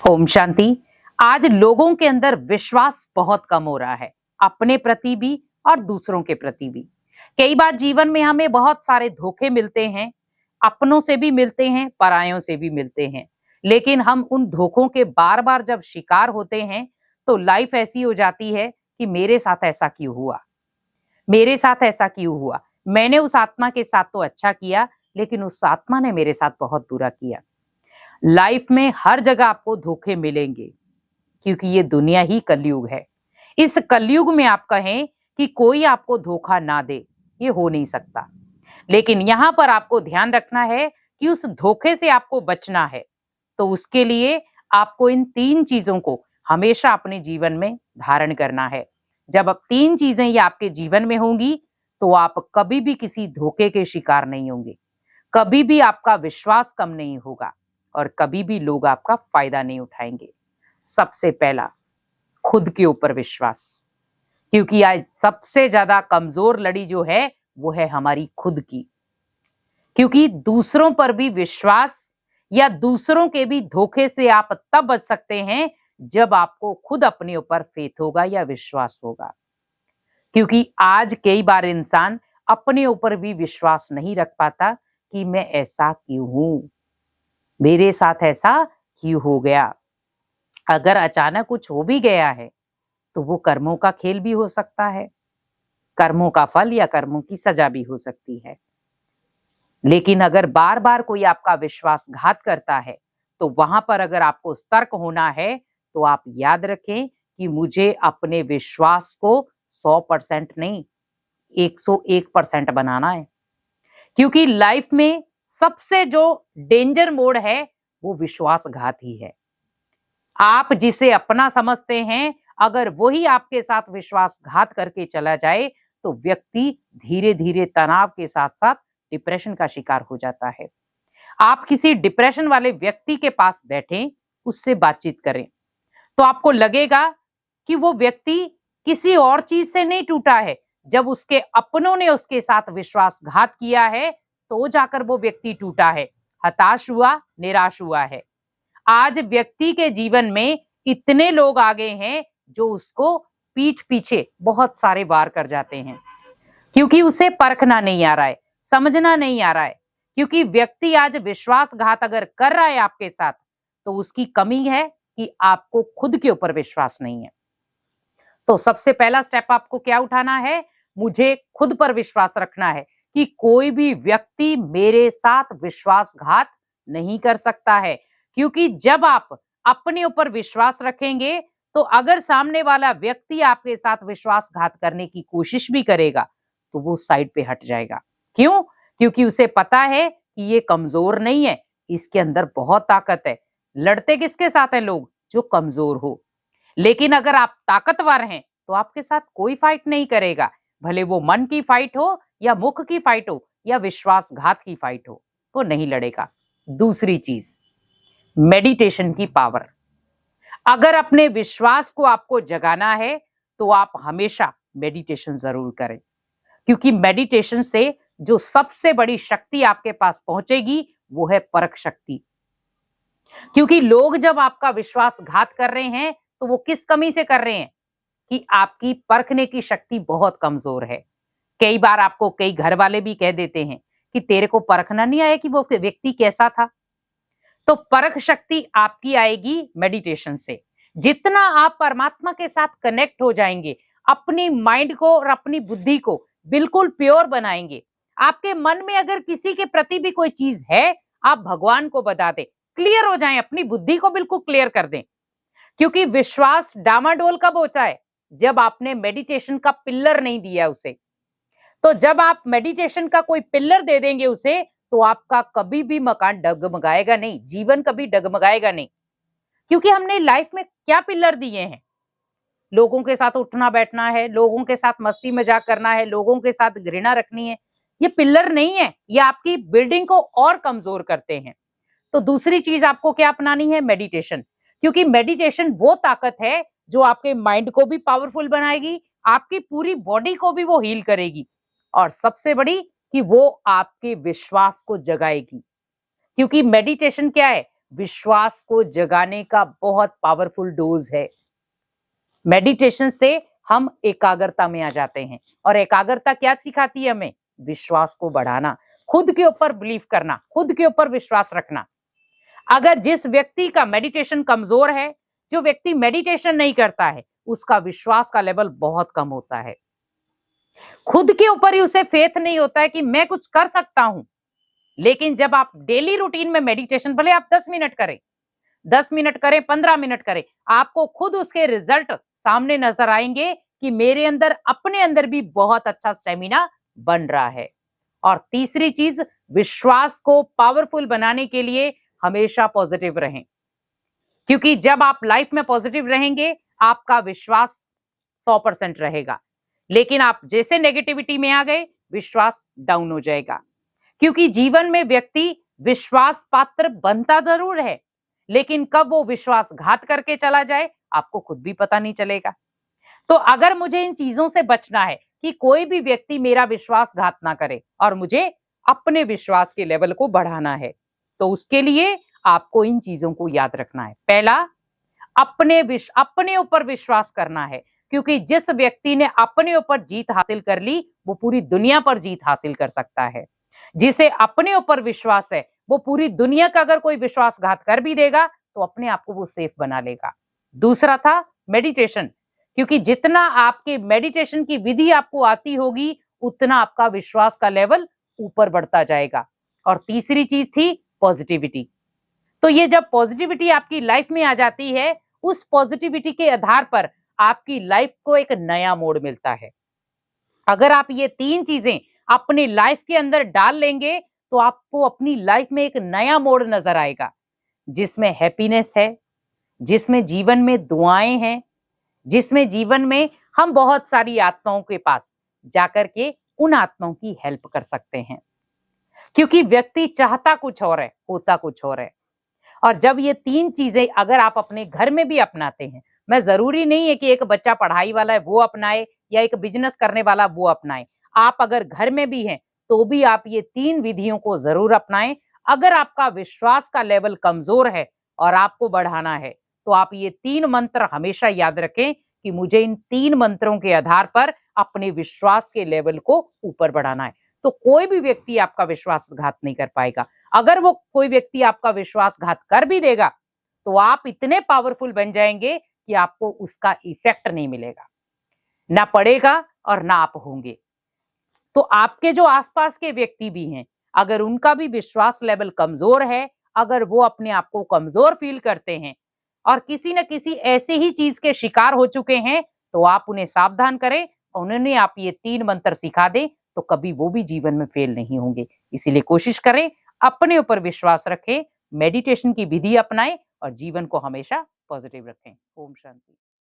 ओम शांति। आज लोगों के अंदर विश्वास बहुत कम हो रहा है, अपने प्रति भी और दूसरों के प्रति भी। कई बार जीवन में हमें बहुत सारे धोखे मिलते हैं, अपनों से भी मिलते हैं, परायों से भी मिलते हैं। लेकिन हम उन धोखों के बार बार जब शिकार होते हैं तो लाइफ ऐसी हो जाती है कि मेरे साथ ऐसा क्यों हुआ, मेरे साथ ऐसा क्यों हुआ। मैंने उस आत्मा के साथ तो अच्छा किया, लेकिन उस आत्मा ने मेरे साथ बहुत बुरा किया। लाइफ में हर जगह आपको धोखे मिलेंगे, क्योंकि ये दुनिया ही कलयुग है। इस कलयुग में आप कहें कि कोई आपको धोखा ना दे, ये हो नहीं सकता। लेकिन यहाँ पर आपको ध्यान रखना है कि उस धोखे से आपको बचना है। तो उसके लिए आपको इन 3 चीजों को हमेशा अपने जीवन में धारण करना है। जब अब 3 चीजें ये आपके जीवन में होंगी, तो आप कभी भी किसी धोखे के शिकार नहीं होंगे, कभी भी आपका विश्वास कम नहीं होगा और कभी भी लोग आपका फायदा नहीं उठाएंगे। सबसे पहला, खुद के ऊपर विश्वास, क्योंकि आज सबसे ज्यादा कमजोर लड़ी जो है वो है हमारी खुद की। क्योंकि दूसरों पर भी विश्वास या दूसरों के भी धोखे से आप तब बच सकते हैं जब आपको खुद अपने ऊपर फेथ होगा या विश्वास होगा। क्योंकि आज कई बार इंसान अपने ऊपर भी विश्वास नहीं रख पाता कि मैं ऐसा क्यों हूं, मेरे साथ ऐसा क्यों हो गया। अगर अचानक कुछ हो भी गया है तो वो कर्मों का खेल भी हो सकता है, कर्मों का फल या कर्मों की सजा भी हो सकती है। लेकिन अगर बार बार कोई आपका विश्वासघात करता है, तो वहां पर अगर आपको सतर्क होना है तो आप याद रखें कि मुझे अपने विश्वास को 100% नहीं, 101% बनाना है। क्योंकि लाइफ में सबसे जो डेंजर मोड है वो विश्वासघात ही है। आप जिसे अपना समझते हैं, अगर वही आपके साथ विश्वासघात करके चला जाए तो व्यक्ति धीरे धीरे तनाव के साथ साथ डिप्रेशन का शिकार हो जाता है। आप किसी डिप्रेशन वाले व्यक्ति के पास बैठें, उससे बातचीत करें, तो आपको लगेगा कि वो व्यक्ति किसी और चीज से नहीं टूटा है। जब उसके अपनों ने उसके साथ विश्वासघात किया है तो जाकर वो व्यक्ति टूटा है, हताश हुआ, निराश हुआ है। आज व्यक्ति के जीवन में इतने लोग आ गए हैं जो उसको पीठ पीछे बहुत सारे वार कर जाते हैं, क्योंकि उसे परखना नहीं आ रहा है, समझना नहीं आ रहा है। क्योंकि व्यक्ति आज विश्वासघात अगर कर रहा है आपके साथ, तो उसकी कमी है कि आपको खुद के ऊपर विश्वास नहीं है। तो सबसे पहला स्टेप आपको क्या उठाना है? मुझे खुद पर विश्वास रखना है कि कोई भी व्यक्ति मेरे साथ विश्वासघात नहीं कर सकता है। क्योंकि जब आप अपने ऊपर विश्वास रखेंगे, तो अगर सामने वाला व्यक्ति आपके साथ विश्वासघात करने की कोशिश भी करेगा तो वो साइड पे हट जाएगा। क्यों? क्योंकि उसे पता है कि ये कमजोर नहीं है, इसके अंदर बहुत ताकत है। लड़ते किसके साथ है लोग? जो कमजोर हो। लेकिन अगर आप ताकतवर हैं तो आपके साथ कोई फाइट नहीं करेगा, भले वो मन की फाइट हो या मुख की फाइट हो या विश्वासघात की फाइट हो, तो नहीं लड़ेगा। दूसरी चीज, मेडिटेशन की पावर। अगर अपने विश्वास को आपको जगाना है तो आप हमेशा मेडिटेशन जरूर करें। क्योंकि मेडिटेशन से जो सबसे बड़ी शक्ति आपके पास पहुंचेगी वो है परख शक्ति। क्योंकि लोग जब आपका विश्वासघात कर रहे हैं तो वो किस कमी से कर रहे हैं? कि आपकी परखने की शक्ति बहुत कमजोर है। कई बार आपको कई घर वाले भी कह देते हैं कि तेरे को परखना नहीं आया कि वो व्यक्ति कैसा था। तो परख शक्ति आपकी आएगी मेडिटेशन से। जितना आप परमात्मा के साथ कनेक्ट हो जाएंगे, अपनी माइंड को और अपनी बुद्धि को बिल्कुल प्योर बनाएंगे। आपके मन में अगर किसी के प्रति भी कोई चीज है, आप भगवान को बता दें, क्लियर हो जाएं, अपनी बुद्धि को बिल्कुल क्लियर कर दें। क्योंकि विश्वास डामाडोल कब होता है? जब आपने मेडिटेशन का पिल्लर नहीं दिया उसे। तो जब आप मेडिटेशन का कोई पिल्लर दे देंगे उसे, तो आपका कभी भी मकान डगमगाएगा नहीं, जीवन कभी डगमगाएगा नहीं। क्योंकि हमने लाइफ में क्या पिल्लर दिए हैं? लोगों के साथ उठना बैठना है, लोगों के साथ मस्ती मजाक करना है, लोगों के साथ घृणा रखनी है। ये पिल्लर नहीं है, ये आपकी बिल्डिंग को और कमजोर करते हैं। तो दूसरी चीज आपको क्या अपनानी है? मेडिटेशन। क्योंकि मेडिटेशन वो ताकत है जो आपके माइंड को भी पावरफुल बनाएगी, आपकी पूरी बॉडी को भी वो हील करेगी, और सबसे बड़ी कि वो आपके विश्वास को जगाएगी। क्योंकि मेडिटेशन क्या है? विश्वास को जगाने का बहुत पावरफुल डोज है। मेडिटेशन से हम एकाग्रता में आ जाते हैं, और एकाग्रता क्या सिखाती है हमें? विश्वास को बढ़ाना, खुद के ऊपर बिलीव करना, खुद के ऊपर विश्वास रखना। अगर जिस व्यक्ति का मेडिटेशन कमजोर है, जो व्यक्ति मेडिटेशन नहीं करता है, उसका विश्वास का लेवल बहुत कम होता है। खुद के ऊपर ही उसे फेथ नहीं होता है कि मैं कुछ कर सकता हूं। लेकिन जब आप डेली रूटीन में मेडिटेशन, भले आप 10 मिनट करें, 10 मिनट करें, 15 मिनट करें, आपको खुद उसके रिजल्ट सामने नजर आएंगे कि मेरे अंदर, अपने अंदर भी बहुत अच्छा स्टेमिना बन रहा है। और तीसरी चीज, विश्वास को पावरफुल बनाने के लिए हमेशा पॉजिटिव रहें, क्योंकि जब आप लाइफ में पॉजिटिव रहेंगे, आपका विश्वास 100% रहेगा। लेकिन आप जैसे नेगेटिविटी में आ गए, विश्वास डाउन हो जाएगा। क्योंकि जीवन में व्यक्ति विश्वास पात्र बनता जरूर है, लेकिन कब वो विश्वासघात करके चला जाए, आपको खुद भी पता नहीं चलेगा। तो अगर मुझे इन चीजों से बचना है कि कोई भी व्यक्ति मेरा विश्वासघात ना करे, और मुझे अपने विश्वास के लेवल को बढ़ाना है, तो उसके लिए आपको इन चीजों को याद रखना है। पहला, अपने ऊपर विश्वास करना है, क्योंकि जिस व्यक्ति ने अपने ऊपर जीत हासिल कर ली, वो पूरी दुनिया पर जीत हासिल कर सकता है। जिसे अपने ऊपर विश्वास है, वो पूरी दुनिया का अगर कोई विश्वासघात कर भी देगा, तो अपने आप को वो सेफ बना लेगा। दूसरा था मेडिटेशन, क्योंकि जितना आपके मेडिटेशन की विधि आपको आती होगी, उतना आपका विश्वास का लेवल ऊपर बढ़ता जाएगा। और तीसरी चीज थी पॉजिटिविटी। तो ये जब पॉजिटिविटी आपकी लाइफ में आ जाती है, उस पॉजिटिविटी के आधार पर आपकी लाइफ को एक नया मोड़ मिलता है। अगर आप ये तीन चीजें अपनी लाइफ के अंदर डाल लेंगे, तो आपको अपनी लाइफ में एक नया मोड़ नजर आएगा, जिसमें हैप्पीनेस है, जिसमें जीवन में दुआएं हैं, जिसमें जीवन में हम बहुत सारी आत्माओं के पास जाकर के उन आत्माओं की हेल्प कर सकते हैं। क्योंकि व्यक्ति चाहता कुछ और है, होता कुछ और है। और जब ये तीन चीजें अगर आप अपने घर में भी अपनाते हैं, मैं जरूरी नहीं है कि एक बच्चा पढ़ाई वाला है वो अपनाए, या एक बिजनेस करने वाला वो अपनाए। आप अगर घर में भी हैं, तो भी आप ये तीन विधियों को जरूर अपनाएं। अगर आपका विश्वास का लेवल कमजोर है और आपको बढ़ाना है, तो आप ये तीन मंत्र हमेशा याद रखें कि मुझे इन तीन मंत्रों के आधार पर अपने विश्वास के लेवल को ऊपर बढ़ाना है। तो कोई भी व्यक्ति आपका विश्वासघात नहीं कर पाएगा। अगर वो कोई व्यक्ति आपका विश्वासघात कर भी देगा, तो आप इतने पावरफुल बन जाएंगे कि आपको उसका इफेक्ट नहीं मिलेगा, ना पड़ेगा और ना आप होंगे। तो आपके जो आसपास के व्यक्ति भी हैं, अगर उनका भी विश्वास लेवल कमजोर है, अगर वो अपने आप को कमजोर फील करते हैं और किसी न किसी ऐसे ही चीज के शिकार हो चुके हैं, तो आप उन्हें सावधान करें, उन्हें आप ये तीन मंत्र सिखा दें, तो कभी वो भी जीवन में फेल नहीं होंगे। इसीलिए कोशिश करें, अपने ऊपर विश्वास रखें, मेडिटेशन की विधि अपनाएं और जीवन को हमेशा पॉजिटिव रखें। ओम शांति।